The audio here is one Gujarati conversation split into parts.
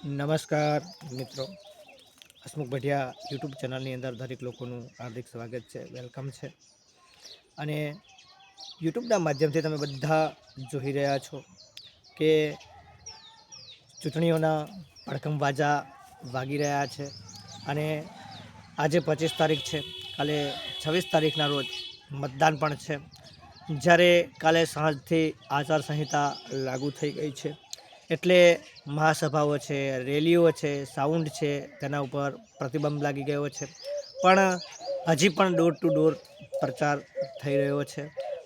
નમસ્કાર મિત્રો, હસમુખ ભટિયા યુટ્યુબ ચેનલની અંદર દરેક લોકોનું હાર્દિક સ્વાગત છે, વેલકમ છે. અને યુટ્યુબના માધ્યમથી તમે બધા જોઈ રહ્યા છો કે ચૂંટણીઓના પડઘમ વાજા વાગી રહ્યા છે. અને આજે 25 તારીખ છે, કાલે 26 તારીખના રોજ મતદાન પણ છે. જ્યારે કાલે સાંજથી આચારસંહિતા લાગુ થઈ ગઈ છે, એટલે મહાસભાઓ છે, રેલીઓ છે, સાઉન્ડ છે, તેના ઉપર પ્રતિબંધ લાગી ગયો છે. પણ હજી પણ ડોર ટુ ડોર પ્રચાર થઈ રહ્યો છે.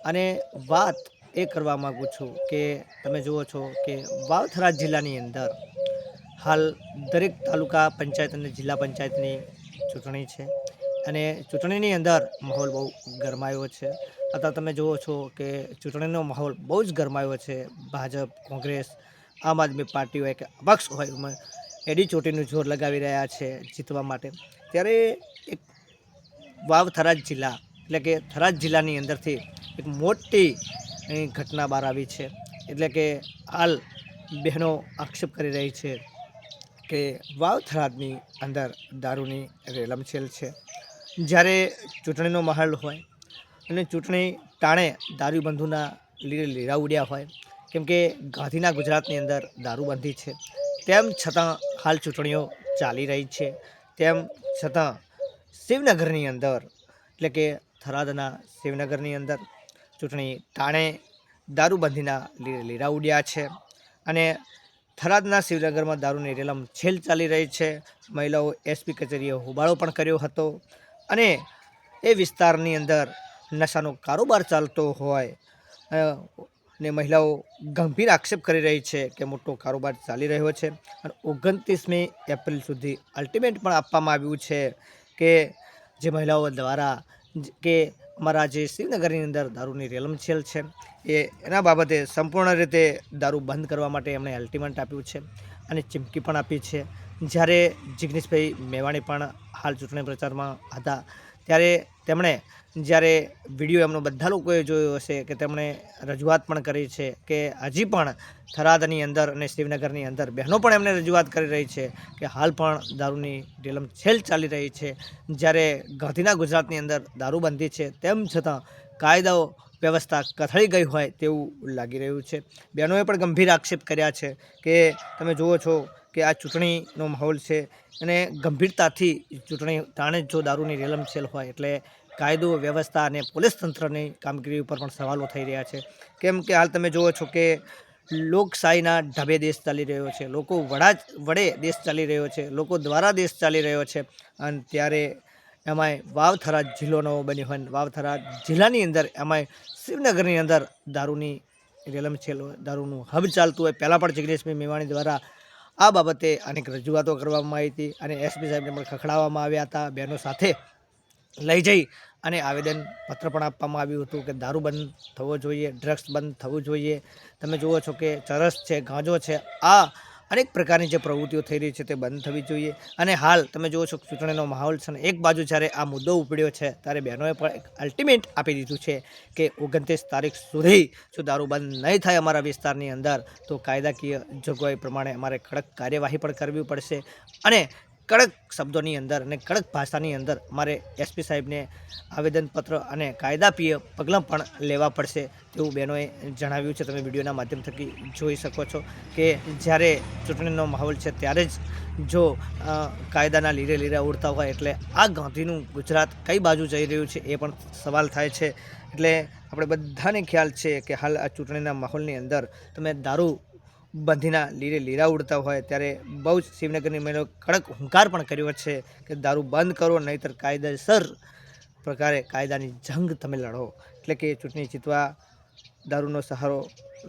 અને વાત એ કરવા માગું છું કે તમે જુઓ છો કે વાવથરા જિલ્લાની અંદર હાલ દરેક તાલુકા પંચાયત અને જિલ્લા પંચાયતની ચૂંટણી છે. અને ચૂંટણીની અંદર માહોલ બહુ ગરમાયો છે. અત્યારે તમે જુઓ છો કે ચૂંટણીનો માહોલ બહુ જ ગરમાયો છે. ભાજપ, કોંગ્રેસ, આમ આદમી પાર્ટી હોય કે અપક્ષ હોય, એડી ચોટીનું જોર લગાવી રહ્યા છે જીતવા માટે. ત્યારે એક વાવ થરાદ જિલ્લા એટલે કે થરાદ જિલ્લાની અંદરથી એક મોટી ઘટના બહાર આવી છે. એટલે કે હાલ બહેનો આક્ષેપ કરી રહી છે કે વાવ થરાદની અંદર દારૂની રેલમછેલ છે. જ્યારે ચૂંટણીનો માહોલ હોય અને ચૂંટણી ટાણે દારૂબંધુના લીરા ઉડ્યા હોય, કેમ કે ગાંધીના ગુજરાતની અંદર દારૂબંધી છે, તેમ છતાં હાલ ચૂંટણીઓ ચાલી રહી છે. તેમ છતાં શિવનગરની અંદર એટલે કે થરાદના શિવનગરની અંદર ચૂંટણી ટાણે દારૂબંધીના લીરા ઉડ્યા છે. અને થરાદના શિવનગરમાં દારૂની રેલમ છેલ ચાલી રહી છે. મહિલાઓ એસપી કચેરીએ હોબાળો પણ કર્યો હતો. અને એ વિસ્તારની અંદર નશાનો કારોબાર ચાલતો હોય ને મહિલાઓ ગંભીર આક્ષેપ કરી રહી છે કે મોટો કારોબાર ચાલી રહ્યો છે. અને 29મી એપ્રિલ સુધી અલ્ટિમેટ પણ આપવામાં આવ્યું છે કે જે મહિલાઓ દ્વારા કે અમારા જે શિવનગરની અંદર દારૂની રેલમછેલ છે એના બાબતે સંપૂર્ણ રીતે દારૂ બંધ કરવા માટે એમણે અલ્ટિમેટ આપ્યું છે અને ચીમકી પણ આપી છે. જ્યારે જિગ્નેશભાઈ મેવાણી પણ હાલ ચૂંટણી પ્રચારમાં હતા, ત્યારે તેમણે જ્યારે વિડીયો એમનો બધા લોકોએ જોયો હશે કે તેમણે રજૂઆત પણ કરી છે કે હજી પણ થરાદની અંદર અને શિવનગરની અંદર બહેનો પણ એમને રજૂઆત કરી રહી છે કે હાલ પણ દારૂની રેલમછેલ ચાલી રહી છે. જ્યારે ગાંધીના ગુજરાતની અંદર દારૂબંધી છે, તેમ છતાં કાયદાઓ વ્યવસ્થા કથળી ગઈ હોય તેવું લાગી રહ્યું છે. બહેનોએ પણ ગંભીર આક્ષેપ કર્યા છે કે તમે જુઓ છો કે આ ચૂંટણીનો માહોલ છે અને ગંભીરતાથી ચૂંટણી તાણે જો દારૂની રેલમછેલ હોય એટલે કાયદો વ્યવસ્થા અને પોલીસ તંત્રની કામગીરી ઉપર પણ સવાલો થઈ રહ્યા છે. કેમ કે હાલ તમે જુઓ છો કે લોકશાહીના ઢબે દેશ ચાલી રહ્યો છે, લોકો વડે દેશ ચાલી રહ્યો છે, લોકો દ્વારા દેશ ચાલી રહ્યો છે. અને ત્યારે એમાંય વાવથરા જિલ્લો નવો બન્યો હોય, વાવથરા જિલ્લાની અંદર એમાંય શિવનગરની અંદર દારૂની રેલમછેલ હોય, દારૂનું હબ ચાલતું હોય. પહેલાં પણ જિગ્નેશભાઈ મેવાણી દ્વારા આ બાબતે અનેક રજૂઆતો કરવામાં આવી હતી અને એસપી સાહેબને પણ ખખડાવવામાં આવ્યા હતા. બહેનો સાથે લઈ જઈ અને આવેદનપત્ર પણ આપવામાં આવ્યું હતું કે દારૂ બંધ થવો જોઈએ, ડ્રગ્સ બંધ થવું જોઈએ. તમે જુઓ છો કે ચરસ છે, ગાંજો છે, આ અનેક પ્રકારની જે પ્રવૃત્તિઓ થઈ રહી છે તે બંધ થવી જોઈએ. અને હાલ તમે જુઓ છો ચૂંટણીનો માહોલ છે, એક બાજુ જ્યારે આ મુદ્દો ઉપડ્યો છે ત્યારે બહેનોએ પણ એક અલ્ટિમેટ આપી દીધું છે કે 29 તારીખ સુધી જો દારૂ બંધ નહીં થાય અમારા વિસ્તારની અંદર તો કાયદાકીય જોગવાઈ પ્રમાણે અમારે કડક કાર્યવાહી પણ કરવી પડશે. અને કડક શબ્દોની અંદર અને કડક ભાષાની અંદર અમારે એસપી સાહેબને આવેદનપત્ર અને કાયદાકીય પગલાં પણ લેવા પડશે તેવું બહેનોએ જણાવ્યું છે. તમે વિડીયોના માધ્યમ થકી જોઈ શકો છો કે જ્યારે ચૂંટણીનો માહોલ છે ત્યારે જ જો કાયદાના લીરા ઉડતા હોય એટલે આ ગાંધીનું ગુજરાત કઈ બાજુ જઈ રહ્યું છે એ પણ સવાલ થાય છે. એટલે આપણે બધાને ખ્યાલ છે કે હાલ આ ચૂંટણીના માહોલની અંદર તમે દારૂ બંધીના લીરા ઉડતા હોય ત્યારે બહુ જ શિવનગરની મહિલાઓ કડક હુંકાર પણ કર્યો છે કે દારૂ બંધ કરો, નહીંતર કાયદેસર પ્રકારે કાયદાની જંગ તમે લડો. એટલે કે ચૂંટણી જીતવા દારૂનો સહારો,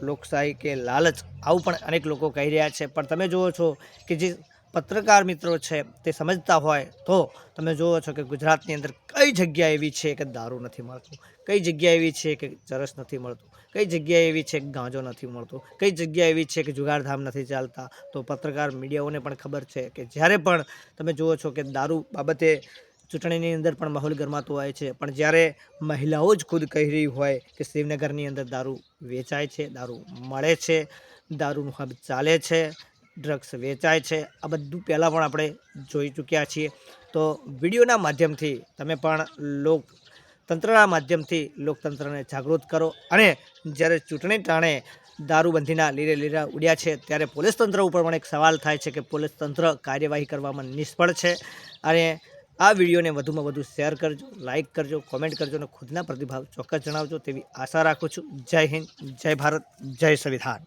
લોકશાહી કે લાલચ, આવું પણ અનેક લોકો કહી રહ્યા છે. પણ તમે જુઓ છો કે જે પત્રકાર મિત્રો છે તે સમજતા હોય તો તમે જુઓ છો કે ગુજરાતની અંદર કઈ જગ્યા એવી છે કે દારૂ નથી મળતું, કઈ જગ્યા એવી છે કે ચરસ નથી મળતું, કઈ જગ્યા એવી છે કે ગાંજો નથી મળતો, કઈ જગ્યા એવી છે કે જુગારધામ નથી ચાલતા. તો પત્રકાર મીડિયાઓને પણ ખબર છે કે જ્યારે પણ તમે જુઓ છો કે દારૂ બાબતે ચૂંટણીની અંદર પણ માહોલ ગરમાતો હોય છે, પણ જ્યારે મહિલાઓ જ ખુદ કહી રહી હોય કે શિવનગરની અંદર દારૂ વેચાય છે, દારૂ મળે છે, દારૂનું હબ ચાલે છે, ડ્રગ્સ વેચાય છે, આ બધું પહેલાં પણ આપણે જોઈ ચૂક્યા છીએ. તો વિડીયોના માધ્યમથી તમે પણ તંત્રના માધ્યમથી લોકતંત્રને જાગૃત કરો. અને જ્યારે ચૂંટણી ટાણે દારૂબંધીના લીરે લીરા ઉડ્યા છે ત્યારે પોલીસ તંત્ર ઉપર પણ એક સવાલ થાય છે કે પોલીસ તંત્ર કાર્યવાહી કરવામાં નિષ્ફળ છે. અને આ વિડીયોને વધુમાં વધુ શેર કરજો, લાઇક કરજો, કોમેન્ટ કરજો અને ખુદના પ્રતિભાવ ચોક્કસ જણાવજો તેવી આશા રાખું છું. જય હિન્દ, જય ભારત, જય સંવિધાન.